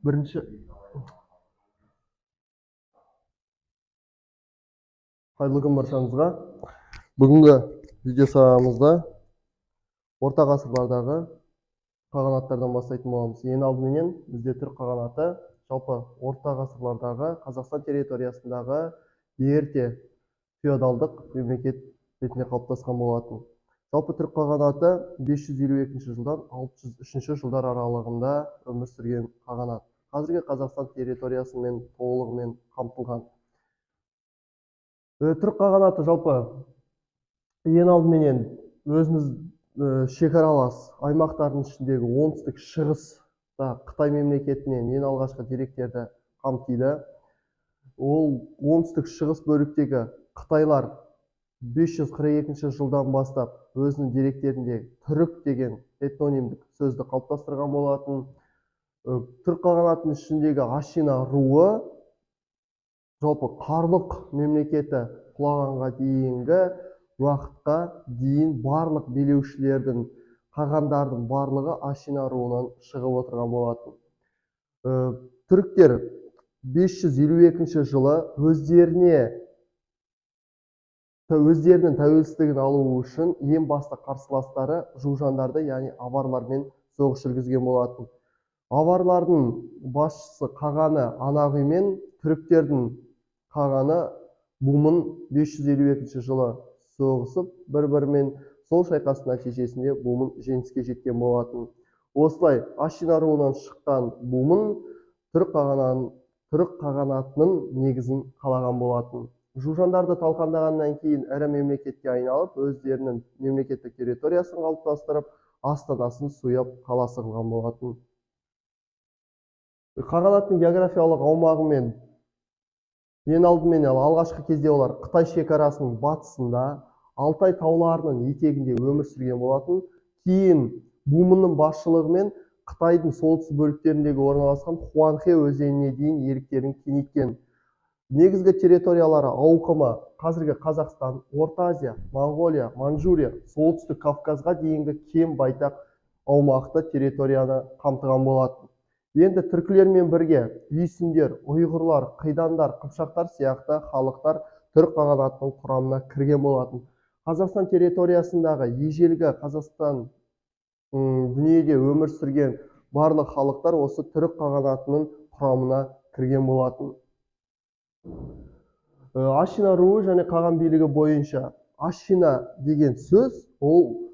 Бірінші қайырлы күн баршаңызға. Бүгінгі видеосабағымызда орта ғасырлардағы қағанаттардан бастайтын боламыз. Ең алдыменен бізде түрік қағанаты жалпы орта ғасырлардағы Қазақстан территориясындағы ерте феодалдық мемлекет ретінде қалыптасқан болатын. Жалпы түрік қағанаты 552 жылдан 603 жылдар аралығында өмір сүрген қағанат. Қазіргі Қазақстан территориясымен толығымен қамтылған. Түрік қағанаты жалпы ең алдыменен өзіміз шекаралас аймақтардың ішіндегі оңтүстік шығыста Қытай мемлекетінен ең алғашқы деректерді қамтиды. Ол оңтүстік шығыс бөліктегі қытайлар 542 жылдан бастап өзінің деректерінде түрік деген этнонимдік сөзді қалыптастырған болатын. Түрік қағанатының ішіндегі Ашина руы жалпы Қарлұқ мемлекеті құлағанға дейінгі уақытқа дейін барлық билеушілердің, қағандардың барлығы Ашина руынан шығып отырған болатын. Түріктер 552 жылы өздерінің тәуелсіздігін алу үшін ең басты қарсыластары жужандарды, яғни аварлармен соғыс жүргізген болатын. Аварлардың басшысы қағаны Анағұй мен түріктердің қағаны Бумын 552 жылы соғысып, бір-бірімен сол шайқастың нәтижесінде Бумын жеңіске жеткен болатын. Осылай Ашина руынан шыққан Бумын түрік қағанатының негізін қалаған болатын. Жужандарды талқандағаннан кейін ірі мемлекетке айналып, өздерінің мемлекеттік территориясын қалыптастырып, астанасын Суяб қаласы қылған болатын. Қағанаттың географиялық аумағымен ең алдымен алғашқы кезде олар Қытай шекарасының батысында Алтай тауларының етегінде өмір сүрген болатын. Кейін Бумынның басшылығымен Қытайдың солтүстік бөліктеріндегі орналасқан Хуанхэ өзеніне дейін иеліктерін кеңейткен. Негізгі территориялары ауқымы қазіргі Қазақстан, Орта Азия, Монғолия, Манчжурия, солтүстік Кавказға дейінгі кең байтақ аумақты территорияны қамтыған болатын. Енді түркілермен бірге үйсіндер, ұйғырлар, қидандар, қыпшақтар сияқты халықтар түрік қағанатының құрамына кірген болатын. Қазақстан территориясындағы ежелгі Қазақстан дүниеде өмір сүрген барлық халықтар осы түрік қағанатының құрамына кірген болатын. Ашина руы және қаған билігі бойынша Ашина деген сөз ол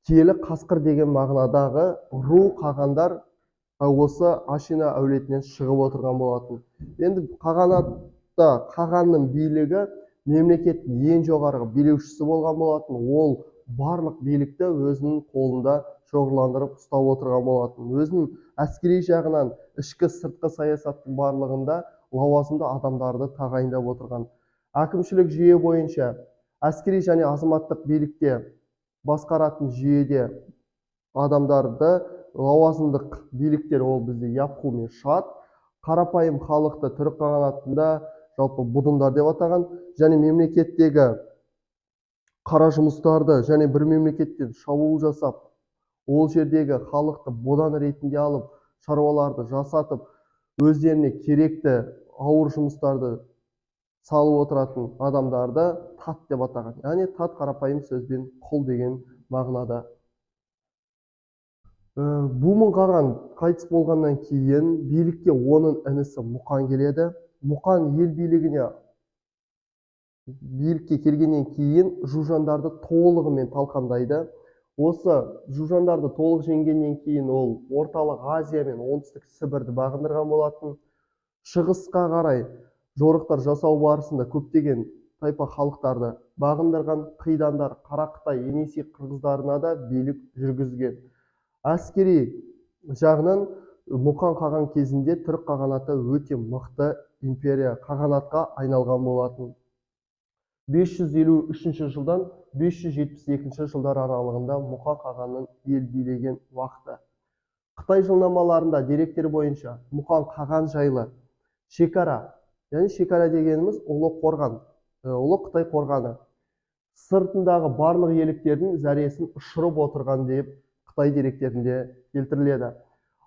киелі қасқыр деген мағынадағы ру қағандар осы Ашина әулетінен шығып отырған болатын. Енді қағанатта қағанның билігі мемлекеттің ең жоғарғы билеушісі болған болатын. Ол барлық билікті өзінің қолында шоғырландырып ұстап отырған болатын. Өзінің әскери жағынан ішкі сыртқы саясаттың барлығында лауазымды адамдарды тағайындап отырған. Әкімшілік жүйе бойынша әскери және азаматтық билікте басқаратын жүйеде адамдарды лауазымдық биліктер ол бізде Япху мен Шат, қарапайым халықты түрік қағанатында жалпы будындар деп атаған, және мемлекеттегі қара жұмыстарды және бір мемлекеттен шабуыл жасап, ол жердегі халықты бодан ретінде алып, шаруаларды жасатып, өздеріне керекті ауыр жұмыстарды салып отыратын адамдарды тат деп атаған. Яғни тат қарапайым сөзбен құл деген мағынада. Бумын қаған қайтыс болғаннан кейін билікке оның інісі Мұқан келеді. Мұқан ел билікке келгеннен кейін жужандарды толығымен талқандайды. Осы жужандарды толық жеңгеннен кейін ол орталық Азия мен оңтүстік Сібірді бағындырған болатын. Шығысқа қарай жорықтар жасау барысында көптеген тайпа халықтарды бағындырған. Қидандар, Қара Қытай, Енисей қырғыздарына да билік жүргізген. Әскери жағынан Мұқан қаған кезінде түрік қағанаты өте мықты империя қағанатқа айналған болатын. 553 жылдан 572 жылдар аралығында Мұқан қағанның ел билеген уақыты. Қытай жылнамаларында деректер бойынша Мұқан қаған жайлы шекара, яғни шекара дегеніміз ұлы қорған, ұлы Қытай қорғаны, сыртындағы барлық иеліктердің зәресін ұшырып отырған деп Қытай деректерінде келтіріледі.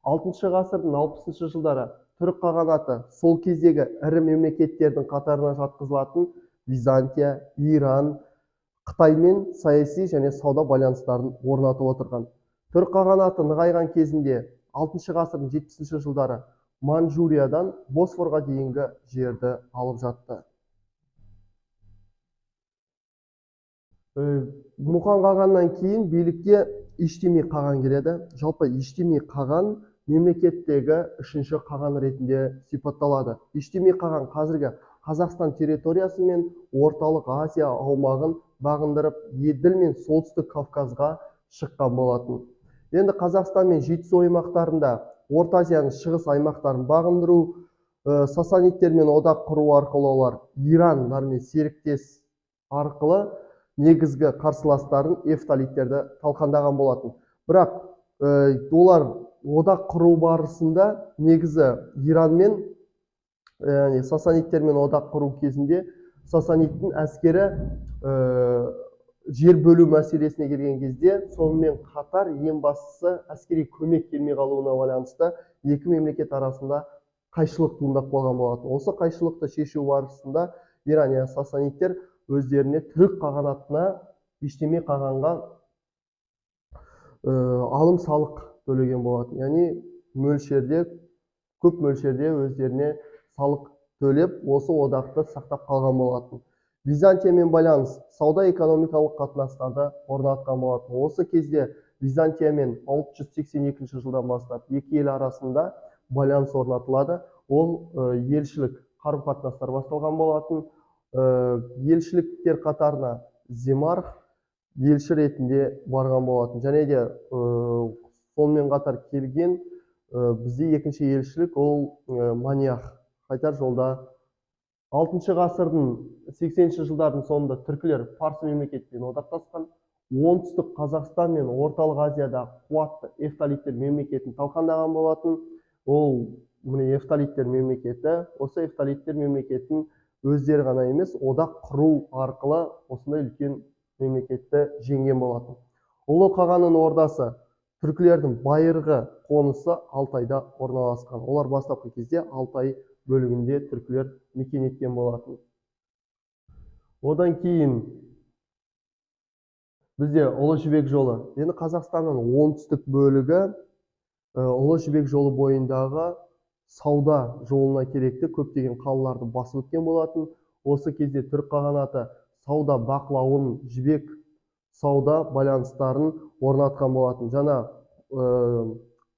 6 ғасырдың 60 жылдары түрік қағанаты сол кездегі ірі мемлекеттердің қатарына жатқызылатын Византия, Иран, Қытаймен саяси және сауда байланыстарын орнатып отырған. Түрік қағанаты нығайған кезінде 6 ғасырдың 70 жылдары Манчжуриядан Босфорға дейінгі жерді алып жатты. Мұқан қағаннан кейін билікке Иштими қаған келеді. Жалпы Иштими қаған мемлекеттегі үшінші қаған ретінде сипатталады. Иштими қаған қазіргі Қазақстан территориясы мен орталық Азия аумағын бағындырып, Еділ мен Солтүстік Кавказға шыққан болатын. Енді Қазақстан мен Жетісу аймақтарында Орта Азияның шығыс аймақтарын бағындыру, сасаниттермен одақ құру арқылы олар Ирандармен серіктес арқылы негізгі қарсыластарын эфталиттерді талқандаған болатын. Бірақ олар одақ құру барысында негізі Иранмен сасаниттермен одақ құру кезінде сасаниттің әскері жер бөлу мәселесіне келген кезде сонымен қатар ең бастысы әскери көмек келмей қалуына байланысты екі мемлекет арасында қайшылық туындап қалған болатын. Осы қайшылықты шешу барысында Иран және сасаниттер өздеріне түрік қағанатына Иштими қағанға алым салық төлеген болатын. Яғни көп мөлшерде өздеріне салық төлеп, осы одақты сақтап қалған болатын. Византиямен байланыс сауда-экономикалық қатынастарды орнатқан болатын. Осы кезде Византиямен 682 жылдан бастап екі ел арасында байланыс орнатылады. Ол елшілік қарым-қатынастар басталған болатын. Елшіліктер қатарына Зимарх елші ретінде барған болатын. Және де сонымен қатар келген бізде екінші елшілік ол Маниах қайтар жолда. 6 ғасырдың 80 жылдардың сонында түркілер Парсы мемлекетпен одақтасқан. Оңтүстік Қазақстан мен орталық Азияда қуатты эфталиттер мемлекетін талқандаған болатын. Ол эфталиттер мемлекеті, осы эфталиттер мемлекетін өздері ғана емес, одақ құру арқылы осындай үлкен мемлекетті жеңген болатын. Ұлы қағанның ордасы түркілердің байырғы қонысы Алтайда орналасқан. Олар бастапқы кезде Алтай бөлігінде түркілер мекен еткен болатын. Одан кейін бізде Ұлы Жібек жолы. Енді Қазақстанның оңтүстік бөлігі Ұлы Жібек жолы бойындағы сауда жолына керекті көптеген қалаларды басып өткен болатын. Осы кезде түрік қағанаты сауда бақылауын, жібек сауда байланыстарын орнатқан болатын. Жаңа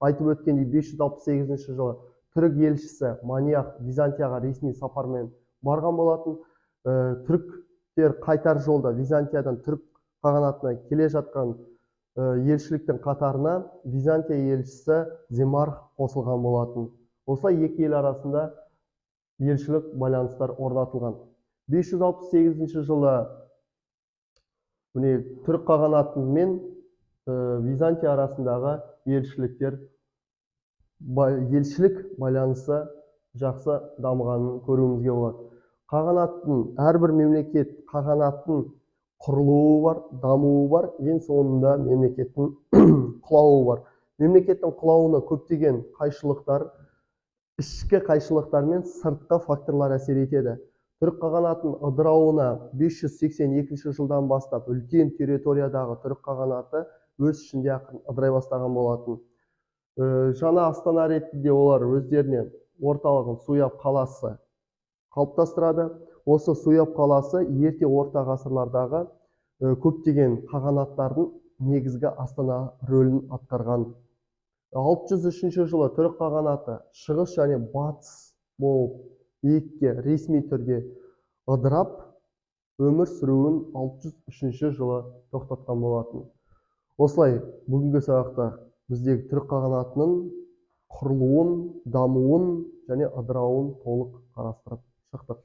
айтып өткендей 568 жылы түрік елшісі Маниах Византияға ресми сапармен барған болатын. Түріктер қайтар жолда Византиядан түрік қағанатына келе жатқан елшіліктің қатарына Византия елшісі Зимарх қосылған болатын. Осылай екі ел арасында елшілік байланыстар орнатылған. 568 жылы түрік қағанаты мен Византия арасындағы елшілік байланысы жақсы дамығанын көруімізге болады. Қағанаттың әрбір мемлекет қағанаттың құрылуы бар, дамуы бар, ең соңында мемлекеттің құлауы бар. Мемлекеттің құлауына көптеген қайшылықтар, ішкі қайшылықтар мен сыртқы факторлар әсер етеді. Түрік қағанатын ыдырауына 582 жылдан бастап үлкен территориядағы түрік қағанаты өз ішінде ыдырай бастаған болатын. Жаңа Астана ретінде олар өздеріне орталығын Суяб қаласы қалыптастырады. Осы Суяб қаласы ерте орта ғасырлардағы көптеген қағанаттардың негізгі Астана рөлін атқарған. 603 жылы түрік қағанаты шығыс және батыс болып екіге ресми түрде ыдырап, өмір сүруін 603 жылы тоқтатқан болатын. Осылай бүгінгі сабақта біздегі түрік қағанатының құрылуын, дамуын және ыдырауын толық қарастырып шықтық.